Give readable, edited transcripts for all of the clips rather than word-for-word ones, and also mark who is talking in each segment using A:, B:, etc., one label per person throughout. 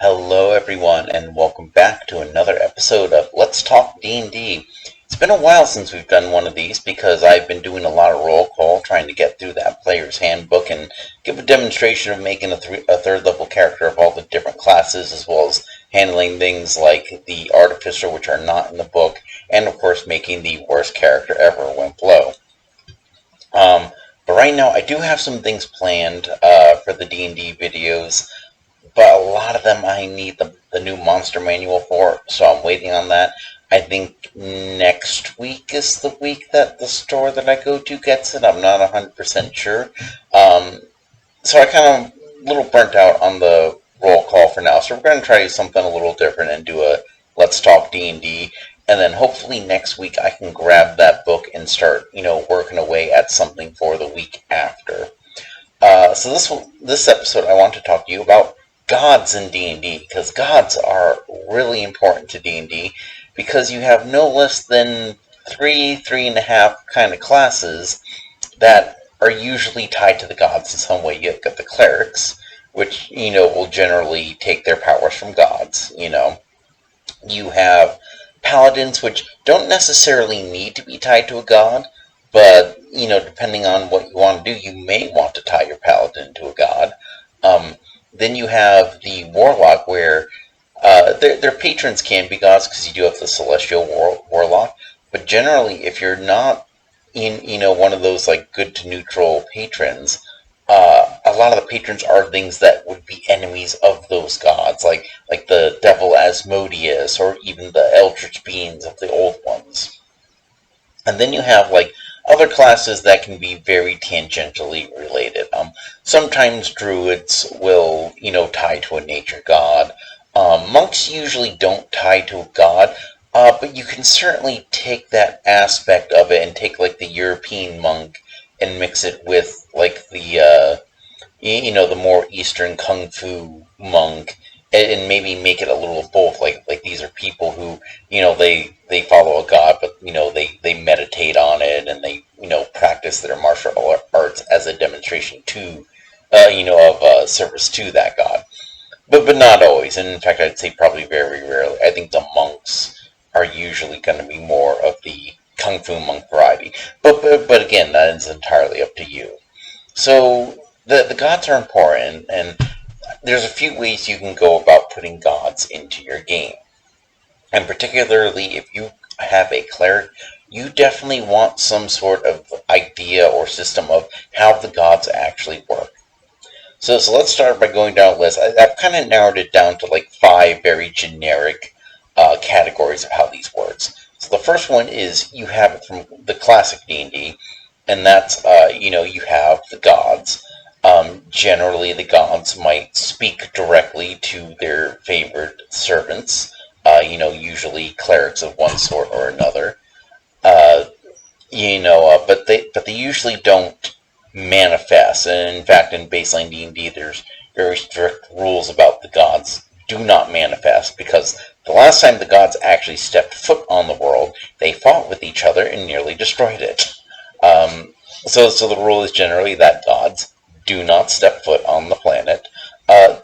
A: Hello everyone and welcome back to another episode of Let's Talk D&D. It's been a while since we've done one of these because I've been doing a lot of roll call trying to get through that player's handbook and give a demonstration of making a third level character of all the different classes, as well as handling things like the Artificer, which are not in the book, and of course making the worst character ever, Wimplo. But right now I do have some things planned for the D&D videos, but a lot of them I need the new monster manual for, so I'm waiting on that. I think next week is the week that the store that I go to gets it. I'm not 100% sure. So I kind of a little burnt out on the roll call for now, so we're going to try something a little different and do a Let's Talk D&D, and then hopefully next week I can grab that book and start, working away at something for the week after. So this episode I want to talk to you about gods in D&D, because gods are really important to D&D, because you have no less than three and a half kind of classes that are usually tied to the gods in some way. You've got the clerics, which, will generally take their powers from gods. You have paladins, which don't necessarily need to be tied to a god, but, depending on what you want to do, you may want to tie your paladin to a god. Then you have the warlock, where their patrons can be gods, because you do have the celestial warlock. But generally, if you're not in one of those like good to neutral patrons, a lot of the patrons are things that would be enemies of those gods, like the devil Asmodeus, or even the eldritch beings of the old ones. And then you have like other classes that can be very tangentially related. Sometimes druids will, tie to a nature god. Monks usually don't tie to a god, but you can certainly take that aspect of it and take like the European monk and mix it with like the the more Eastern Kung Fu monk, and maybe make it a little of both. Like these are people who, they follow a god, but they meditate on it, and they practice their martial arts as a demonstration to of service to that god. But not always, and in fact I'd say probably very rarely. I think the monks are usually going to be more of the Kung Fu monk variety. But again, that is entirely up to you. So the gods are important, and there's a few ways you can go about putting gods into your game. And particularly if you have a cleric, you definitely want some sort of idea or system of how the gods actually work. So let's start by going down a list. I've kind of narrowed it down to like 5 very generic categories of how these works. So the first one is you have it from the classic D&D, and that's, you have the gods. Generally, the gods might speak directly to their favored servants, usually clerics of one sort or another. But they usually don't manifest. And in fact, in baseline D&D, there's very strict rules about the gods do not manifest, because the last time the gods actually stepped foot on the world, they fought with each other and nearly destroyed it. So the rule is generally that gods do not step foot on the planet.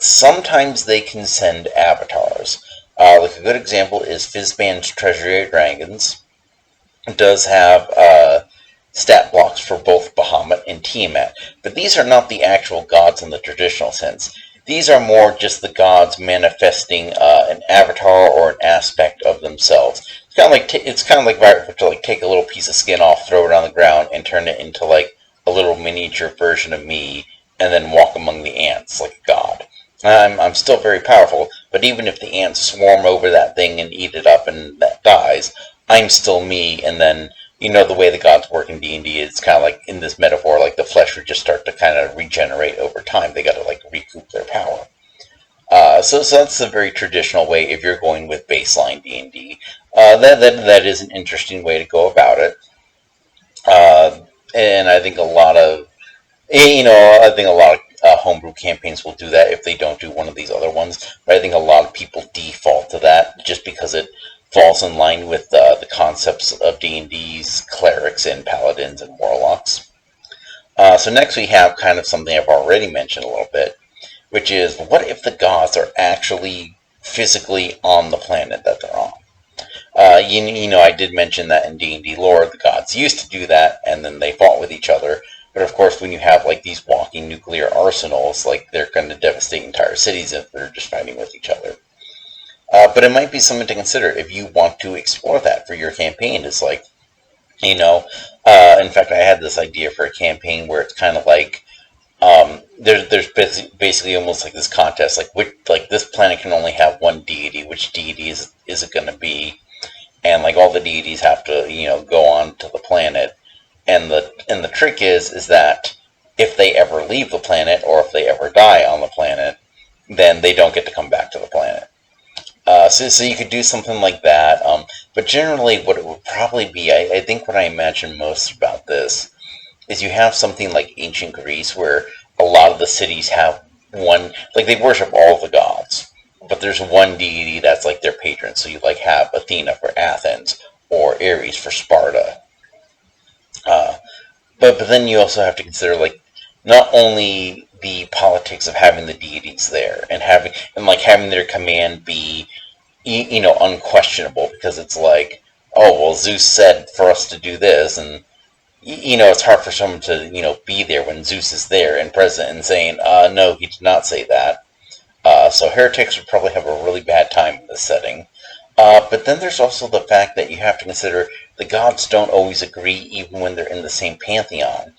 A: Sometimes they can send avatars. Like a good example is Fizban's Treasury of Dragons. It does have stat blocks for both Bahamut and Tiamat, but these are not the actual gods in the traditional sense. These are more just the gods manifesting an avatar or an aspect of themselves. It's kind of like Vibrant to like take a little piece of skin off, throw it on the ground, and turn it into like a little miniature version of me, and then walk among the ants like a god. I'm still very powerful, but even if the ants swarm over that thing and eat it up and that dies, I'm still me. And then the way the gods work in D&D is kind of like in this metaphor, like the flesh would just start to kind of regenerate over time. They got to like recoup their power. So that's a very traditional way if you're going with baseline D&D. That is an interesting way to go about it. And I think a lot of homebrew campaigns will do that if they don't do one of these other ones. But I think a lot of people default to that just because it falls in line with the concepts of D&D's clerics and paladins and warlocks. So next we have kind of something I've already mentioned a little bit, which is, what if the gods are actually physically on the planet that they're on? I did mention that in D&D lore, the gods used to do that, and then they fought with each other. But of course, when you have like these walking nuclear arsenals, like they're going to devastate entire cities if they're just fighting with each other. But it might be something to consider if you want to explore that for your campaign. It's like, in fact, I had this idea for a campaign where it's kind of like, there's basically almost like this contest, like this planet can only have one deity. Which deity is it going to be? And like all the deities have to go on to the planet, and the trick is that if they ever leave the planet or if they ever die on the planet, then they don't get to come back to the planet. So you could do something like that. But generally, what it would probably be, I think what I imagine most about this is you have something like ancient Greece where a lot of the cities have one, like they worship all the gods, but there's one deity that's like their patron. So you like have Athena for Athens or Ares for Sparta. But then you also have to consider like not only the politics of having the deities there and having their command be unquestionable, because it's like, oh well, Zeus said for us to do this, and it's hard for someone to be there when Zeus is there and present and saying, no, he did not say that. So heretics would probably have a really bad time in this setting. But then there's also the fact that you have to consider the gods don't always agree even when they're in the same pantheon.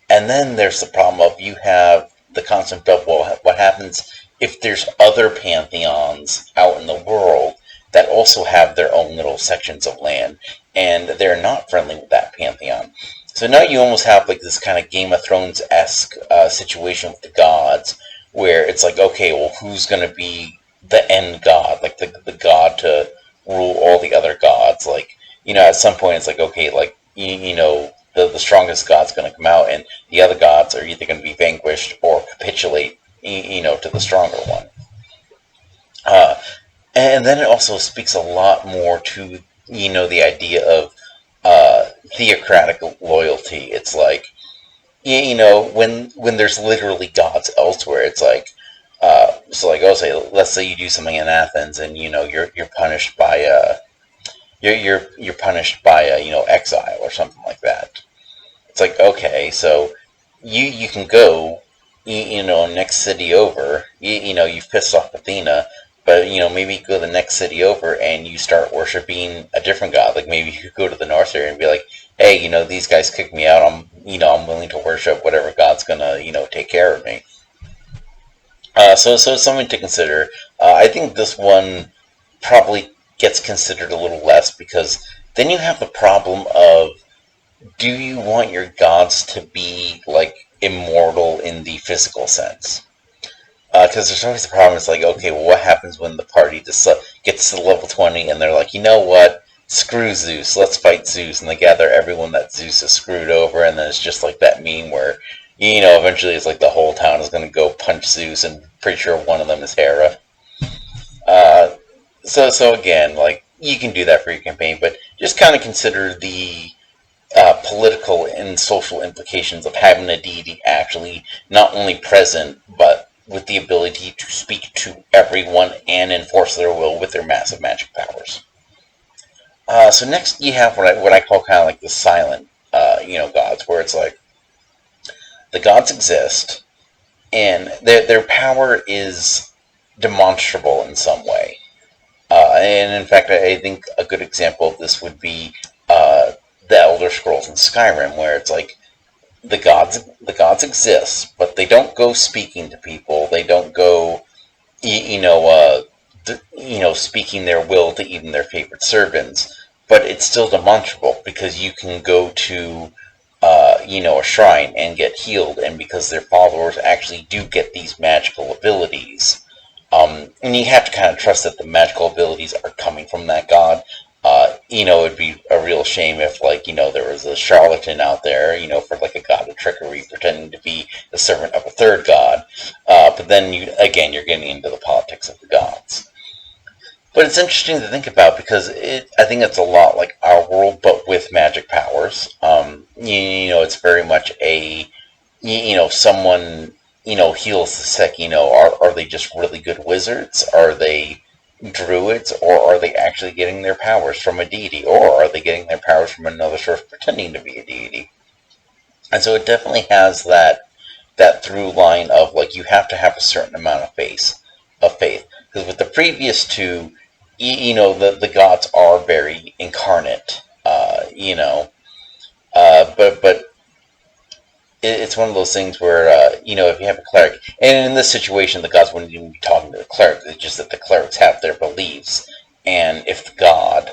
A: And then there's the problem of you have the concept of, well, what happens if there's other pantheons out in the world that also have their own little sections of land, and they're not friendly with that pantheon. So now you almost have like this kind of Game of Thrones-esque situation with the gods, where it's like, okay, well, who's going to be the end god, like the god to rule all the other gods? Like, at some point it's like, okay, like, the strongest god's going to come out, and the other gods are either going to be vanquished or capitulate, to the stronger one. And then it also speaks a lot more to, the idea of theocratic loyalty. It's like, when there's literally gods elsewhere, it's like, let's say you do something in Athens, and you're punished by you're punished by exile or something like that. It's like, okay, so you can go, next city over. You've pissed off Athena, but maybe you go to the next city over and you start worshiping a different god. Like maybe you could go to the north area and be like, hey, these guys kicked me out. I'm willing to worship whatever god's gonna take care of me. So it's something to consider. I think this one probably gets considered a little less, because then you have the problem of, do you want your gods to be like immortal in the physical sense? Because there's always the problem. It's like, okay, well, what happens when the party gets to level 20 and they're like, you know what? Screw Zeus. Let's fight Zeus. And they gather everyone that Zeus has screwed over, and then it's just like that meme where, eventually it's like the whole town is going to go punch Zeus, and pretty sure one of them is Hera. So again, like, you can do that for your campaign, but just kind of consider the political and social implications of having a deity actually not only present, but with the ability to speak to everyone and enforce their will with their massive magic powers. So next you have what I call kind of like the silent, gods, where it's like the gods exist, and their power is demonstrable in some way. And in fact, I think a good example of this would be the Elder Scrolls in Skyrim, where it's like the gods exist, but they don't go speaking to people. They don't go, speaking their will to even their favorite servants. But it's still demonstrable, because you can go to, a shrine and get healed, and because their followers actually do get these magical abilities. And you have to kind of trust that the magical abilities are coming from that god. It'd be a real shame if, there was a charlatan out there, for like a god of trickery, pretending to be the servant of a third god. But then you're getting into the politics of the gods. But it's interesting to think about, because I think it's a lot like our world, but with magic powers. It's very much a, someone, heals the sick. Are they just really good wizards? Are they druids, or are they actually getting their powers from a deity, or are they getting their powers from another source pretending to be a deity? And so it definitely has that through line of like you have to have a certain amount of faith. Because with the previous two, the gods are very incarnate. But it's one of those things where if you have a cleric, and in this situation, the gods wouldn't even be talking to the cleric. It's just that the clerics have their beliefs, and if the god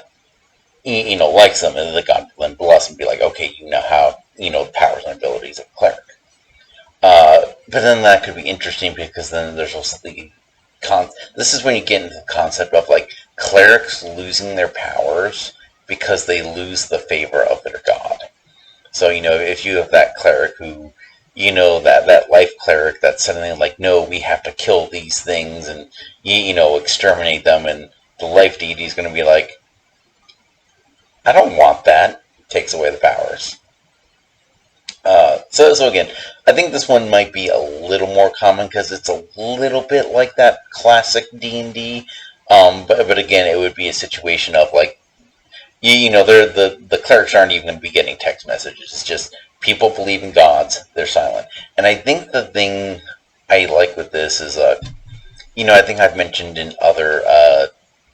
A: likes them, and the god will then bless and be like, okay, you now have the powers and abilities of a cleric. But then that could be interesting because then there's also this is when you get into the concept of like clerics losing their powers because they lose the favor of their god. So, if you have that cleric who, that life cleric that's suddenly like, no, we have to kill these things and, exterminate them, and the life deity is going to be like, I don't want that. Takes away the powers. So again, I think this one might be a little more common because it's a little bit like that classic D&D. But again, it would be a situation of like, they're the clerics aren't even going to be getting text messages. It's just people believe in gods. They're silent. And I think the thing I like with this is, I think I've mentioned in other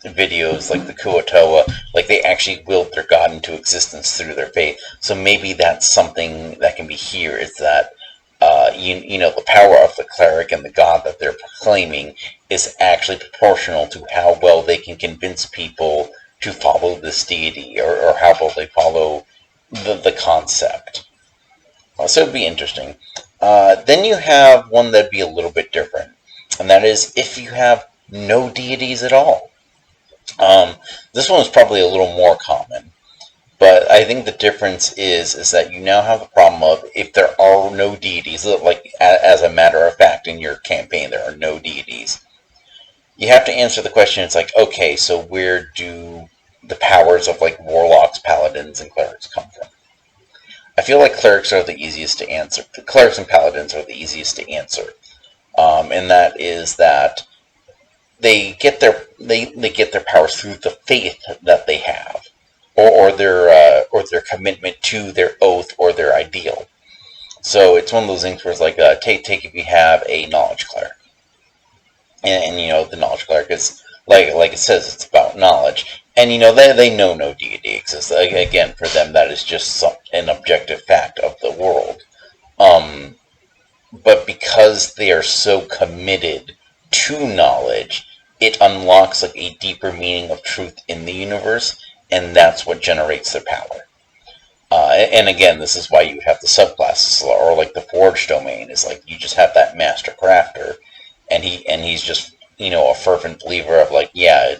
A: videos like the Kuo-toa, like they actually willed their god into existence through their faith. So maybe that's something that can be here, is that the power of the cleric and the god that they're proclaiming is actually proportional to how well they can convince people to follow this deity, or how well they follow the concept. So it'd be interesting. Then you have one that'd be a little bit different, and that is if you have no deities at all. This one is probably a little more common, but I think the difference is that you now have the problem of if there are no deities, like as a matter of fact in your campaign there are no deities, you have to answer the question. It's like, okay, so where do the powers of like warlocks, paladins, and clerics come from? I feel like clerics are the easiest to answer. Clerics and paladins are the easiest to answer, and that is that they get their powers through the faith that they have, or their commitment to their oath or their ideal. So it's one of those things where it's like, take if you have a knowledge cleric, and the knowledge cleric is like it says, it's about knowledge, and they know no deity exists. Again, for them that is just an objective fact of the world. But because they are so committed to knowledge, it unlocks like a deeper meaning of truth in the universe, and that's what generates their power. And again, this is why you have the subclasses, or like the forge domain is like you just have that master crafter, and he's just a fervent believer of like, yeah,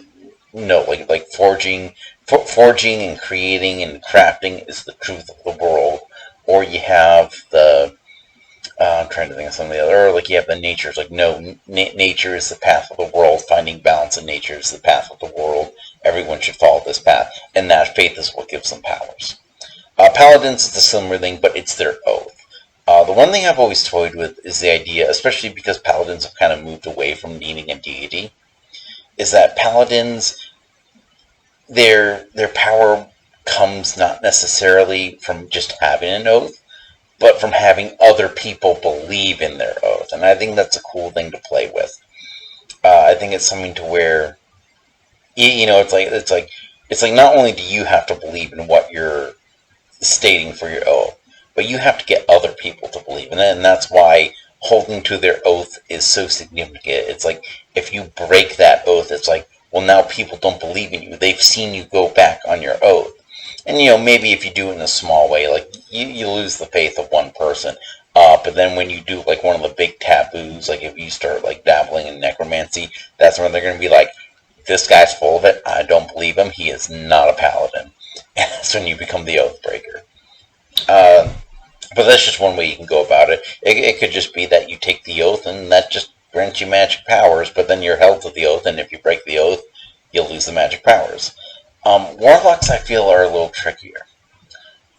A: no, like forging and creating and crafting is the truth of the world. Or you have the I'm trying to think of some of the other, or like you have the nature. It's like, no, nature is the path of the world. Finding balance in nature is the path of the world. Everyone should follow this path, and that faith is what gives them powers. Paladins is a similar thing, but it's their oath. The one thing I've always toyed with is the idea, especially because paladins have kind of moved away from needing a deity, is that paladins, their power comes not necessarily from just having an oath, but from having other people believe in their oath. And I think that's a cool thing to play with. I think it's something to where, it's like not only do you have to believe in what you're stating for your oath, but you have to get other people to believe in it. And that's why holding to their oath is so significant. It's like, if you break that oath, it's like, well, now people don't believe in you. They've seen you go back on your oath. And, maybe if you do it in a small way, like, you lose the faith of one person. But then when you do, like, one of the big taboos, like, if you start, like, dabbling in necromancy, that's when they're going to be like, this guy's full of it. I don't believe him. He is not a paladin. And that's when you become the oath breaker. But that's just one way you can go about it. It could just be that you take the oath, and that just grants you magic powers, but then you're held to the oath, and if you break the oath, you'll lose the magic powers. Warlocks, I feel, are a little trickier.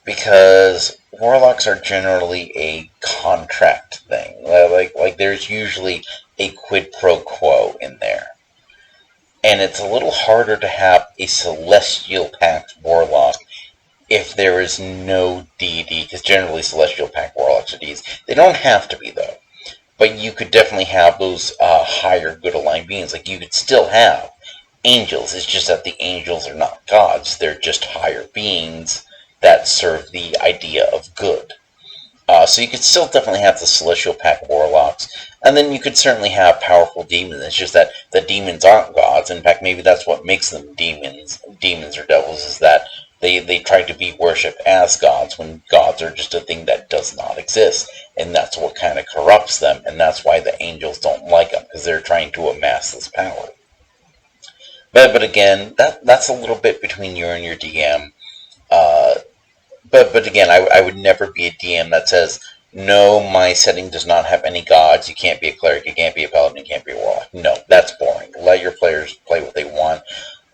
A: because warlocks are generally a contract thing. Like there's usually a quid pro quo in there. And it's a little harder to have a celestial pact warlock if there is no deity, because generally celestial pact warlocks are deities. They don't have to be, though. But you could definitely have those higher good aligned beings. Like, you could still have angels. It's just that the angels are not gods. They're just higher beings that serve the idea of good. So you could still definitely have the Celestial Pack warlocks, and then you could certainly have powerful demons. It's just that the demons aren't gods. In fact, maybe that's what makes them demons or devils, is that they try to be worshipped as gods when gods are just a thing that does not exist, and that's what kind of corrupts them, and that's why the angels don't like them, because they're trying to amass this power. But again, that's a little bit between you and your DM. Uh, but again, I would never be a DM that says, no, my setting does not have any gods. You can't be a cleric. You can't be a paladin. You can't be a warlock. No, that's boring. Let your players play what they want.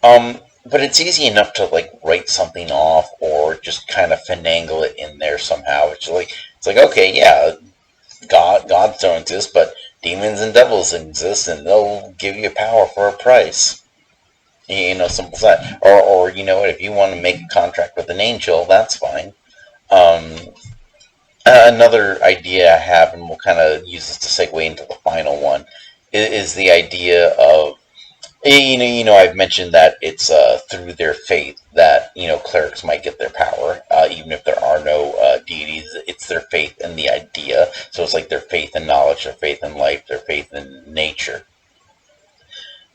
A: But it's easy enough to like write something off or just kind of finagle it in there somehow. It's like okay, yeah, gods don't exist, but demons and devils exist, and they'll give you power for a price. Simple as that. Or you know what? If you want to make a contract with an angel, that's fine. Um, Another idea I have, and we'll kind of use this to segue into the final one, is the idea of I've mentioned that it's through their faith that clerics might get their power, even if there are no deities. It's their faith in the idea. So it's like their faith in knowledge, their faith in life, their faith in nature.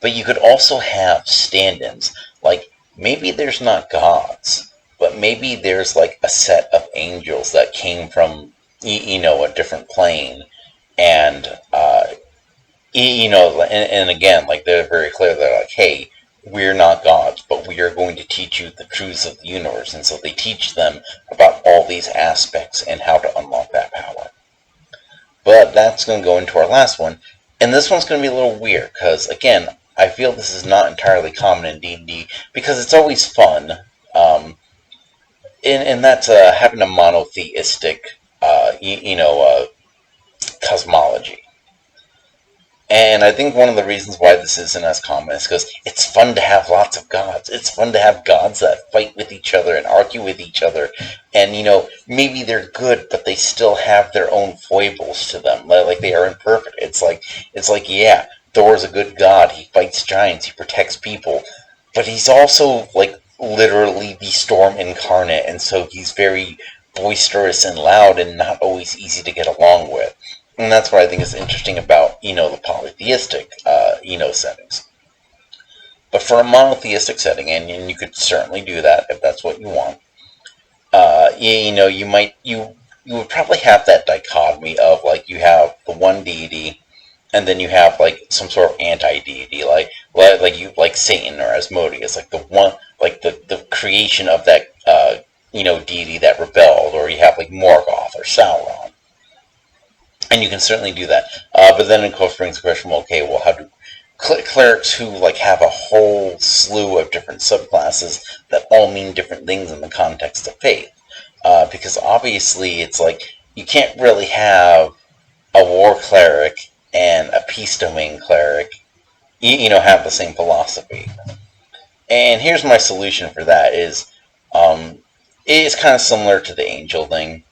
A: But you could also have stand-ins. Like, maybe there's not gods, but maybe there's like a set of angels that came from, a different plane. And, and again, like, they're very clear. They're like, hey, we're not gods, but we are going to teach you the truths of the universe. And so they teach them about all these aspects and how to unlock that power. But that's going to go into our last one. And this one's going to be a little weird, because, again, I feel this is not entirely common in D&D, because it's always fun. And that's having a monotheistic, cosmology. And I think one of the reasons why this isn't as common is because it's fun to have lots of gods. It's fun to have gods that fight with each other and argue with each other. And, maybe they're good, but they still have their own foibles to them. Like, they are imperfect. It's like, yeah, Thor's a good god. He fights giants. He protects people. But he's also, like, literally the storm incarnate. And so he's very boisterous and loud and not always easy to get along with. And that's what I think is interesting about, the polytheistic, settings. But for a monotheistic setting, and you could certainly do that if that's what you want, you would probably have that dichotomy of, like, you have the one deity, and then you have, like, some sort of anti-deity, like Satan or Asmodeus, like the one, like the creation of that, deity that rebelled, or you have, like, Morgoth or Sauron. And you can certainly do that. But then, of course, brings the question, well, okay, well, how do clerics who, like, have a whole slew of different subclasses that all mean different things in the context of faith? Because obviously it's like, you can't really have a war cleric and a peace domain cleric, have the same philosophy. And here's my solution for that is, it's kind of similar to the angel thing.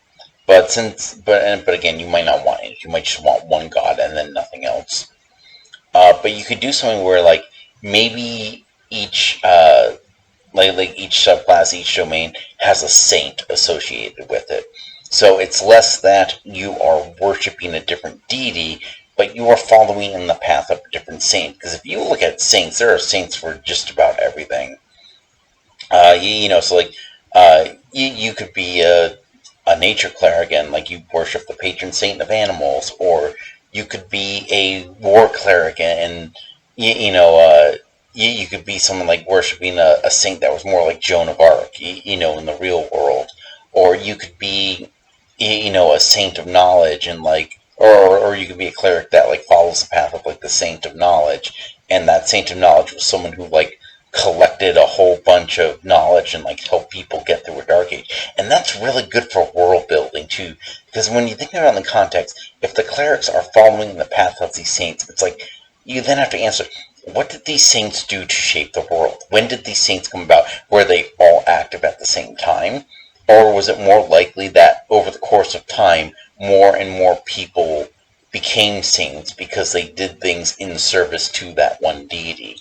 A: But again, you might not want it. You might just want one god and then nothing else. But you could do something where, like, maybe each like each subclass, each domain has a saint associated with it. So it's less that you are worshiping a different deity, but you are following in the path of a different saint. Because if you look at saints, there are saints for just about everything. So like, you could be a nature cleric, and, like, you worship the patron saint of animals, or you could be a war cleric, and you could be someone like worshiping a saint that was more like Joan of Arc, in the real world, or you could be, a saint of knowledge, and, like, or you could be a cleric that, like, follows the path of, like, the saint of knowledge, and that saint of knowledge was someone who, like, collected a whole bunch of knowledge and like helped people get through a dark age. And that's really good for world building too, because when you think about it in the context, if the clerics are following the path of these saints, it's like you then have to answer, what did these saints do to shape the world? When did these saints come about? Were they all active at the same time? Or was it more likely that over the course of time, more and more people became saints because they did things in service to that one deity?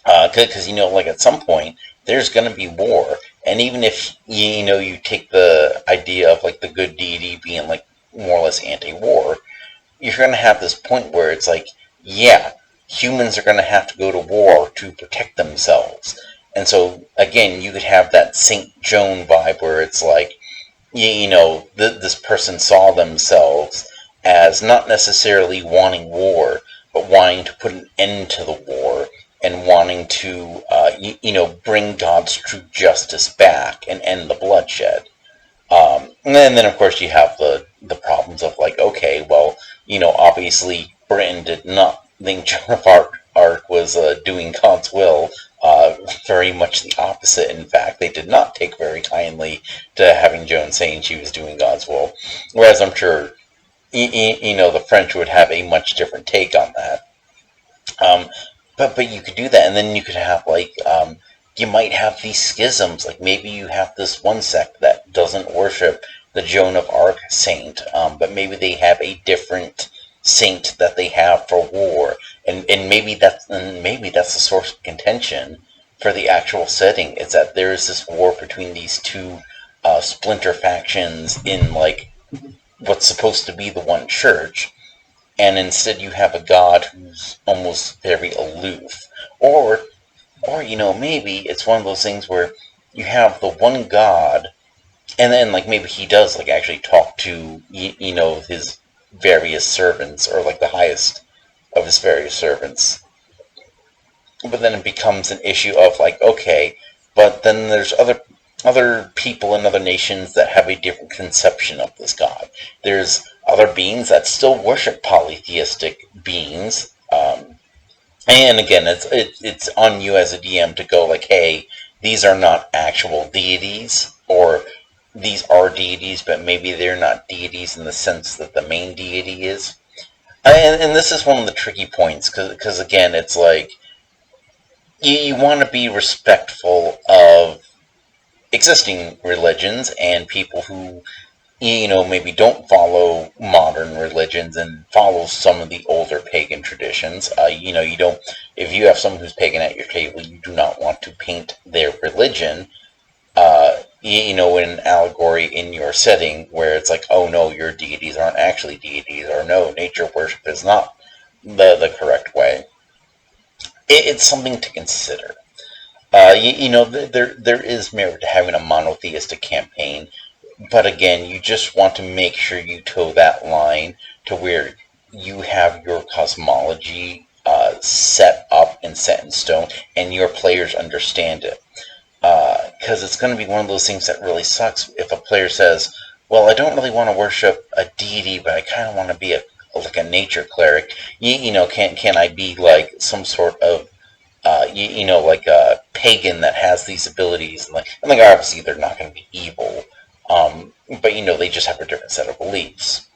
A: Because like at some point there's going to be war, and even if you take the idea of like the good deity being like more or less anti-war, you're going to have this point where it's like, yeah, humans are going to have to go to war to protect themselves. And so again, you could have that Saint Joan vibe where it's like, this person saw themselves as not necessarily wanting war, but wanting to put an end to the war and wanting to, bring God's true justice back and end the bloodshed. And then, of course, you have the problems of like, okay, well, obviously Britain did not think Joan of Arc was doing God's will. Very much the opposite. In fact, they did not take very kindly to having Joan saying she was doing God's will. Whereas I'm sure, the French would have a much different take on that. But you could do that, and then you could have like you might have these schisms. Like maybe you have this one sect that doesn't worship the Joan of Arc saint, but maybe they have a different saint that they have for war, and maybe that's the source of contention for the actual setting. Is that there is this war between these two splinter factions in like what's supposed to be the one church, and instead you have a god who's almost very aloof, or maybe it's one of those things where you have the one god, and then like maybe he does like actually talk to his various servants, or like the highest of his various servants, but then it becomes an issue of like, okay, but then there's other people in other nations that have a different conception of this god. There's other beings that still worship polytheistic beings, and again, it's on you as a DM to go like, hey, these are not actual deities, or these are deities, but maybe they're not deities in the sense that the main deity is. And this is one of the tricky points, because again, it's like, you want to be respectful of existing religions and people who maybe don't follow modern religions and follow some of the older pagan traditions. You don't, if you have someone who's pagan at your table, you do not want to paint their religion, in an allegory in your setting where it's like, oh no, your deities aren't actually deities, or no, nature worship is not the correct way. It's something to consider. There is merit to having a monotheistic campaign, but again, you just want to make sure you toe that line to where you have your cosmology set up and set in stone, and your players understand it. Because it's going to be one of those things that really sucks if a player says, well, I don't really want to worship a deity, but I kind of want to be like a nature cleric. Can I be like some sort of like a pagan that has these abilities, and like obviously they're not going to be evil, but they just have a different set of beliefs.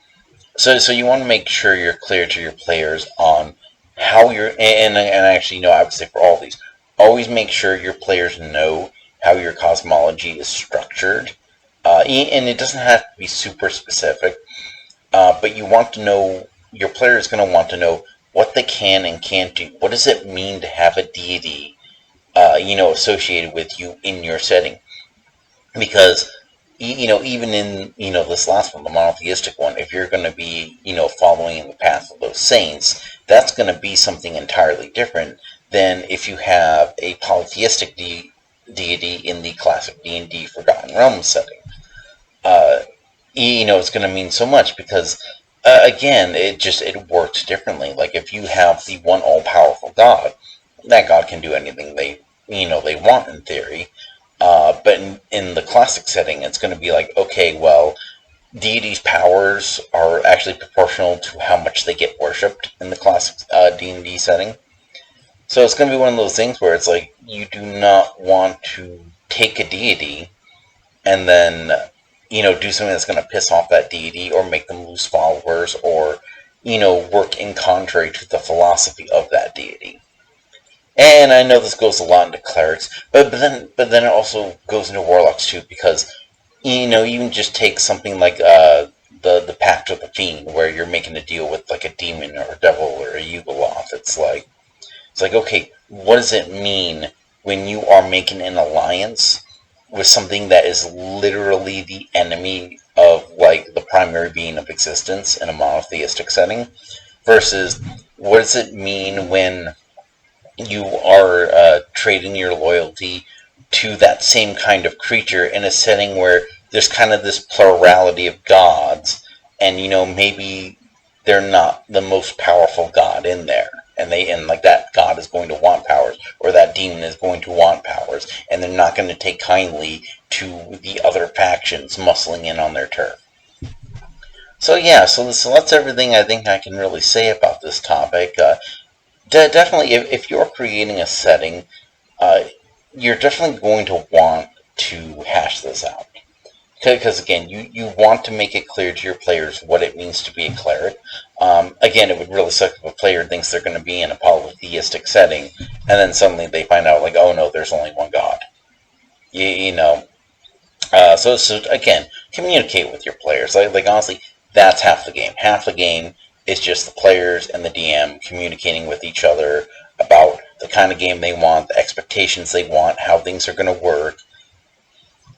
A: So you want to make sure you're clear to your players on how you're, and actually, I would say for all these, always make sure your players know how your cosmology is structured, and it doesn't have to be super specific, but you want to know, your player is going to want to know what they can and can't do. What does it mean to have a deity, associated with you in your setting? Because, even in, this last one, the monotheistic one, if you're going to be, following in the path of those saints, that's going to be something entirely different than if you have a polytheistic deity in the classic D&D Forgotten Realms setting. It's going to mean so much because, again, it works differently. Like if you have the one all-powerful god, that god can do anything they want in theory. But in the classic setting, it's going to be like, okay, well, deities' powers are actually proportional to how much they get worshipped in the classic D&D setting. So it's going to be one of those things where it's like you do not want to take a deity and then do something that's going to piss off that deity or make them lose followers or work in contrary to the philosophy of that deity. And I know this goes a lot into clerics, but then it also goes into warlocks too, because you can just take something like the Pact of the Fiend, where you're making a deal with like a demon or a devil or a Yugoloth. It's like, okay, what does it mean when you are making an alliance with something that is literally the enemy of like the primary being of existence in a monotheistic setting, versus what does it mean when you are trading your loyalty to that same kind of creature in a setting where there's kind of this plurality of gods, and maybe they're not the most powerful god in there, and like that god is going to want powers, or that demon is going to want powers, and they're not going to take kindly to the other factions muscling in on their turf. So yeah, so that's everything I think I can really say about this topic. Definitely, if you're creating a setting, uh, you're definitely going to want to hash this out. Because again, you want to make it clear to your players what it means to be a cleric. Again, it would really suck if a player thinks they're going to be in a polytheistic setting, and then suddenly they find out, like, oh no, there's only one god. You know, so again, communicate with your players. Like honestly, that's half the game. Half the game is just the players and the DM communicating with each other about the kind of game they want, the expectations they want, how things are going to work.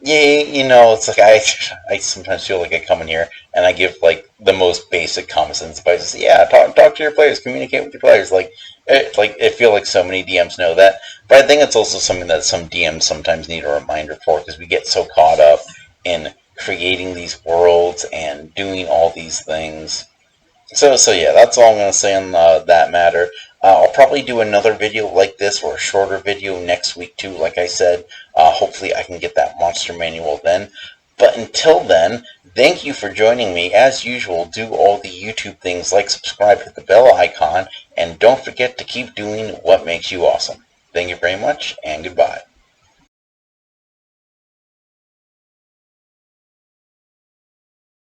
A: Yeah, it's like I sometimes feel like I come in here and I give like the most basic common sense advice. Yeah, talk to your players, communicate with your players. I feel like so many DMs know that, but I think it's also something that some DMs sometimes need a reminder for, because we get so caught up in creating these worlds and doing all these things. So yeah, that's all I'm going to say on that matter. I'll probably do another video like this, or a shorter video next week too, like I said. Hopefully I can get that monster manual then. But until then, thank you for joining me. As usual, do all the YouTube things like subscribe, hit the bell icon, and don't forget to keep doing what makes you awesome. Thank you very much, and goodbye.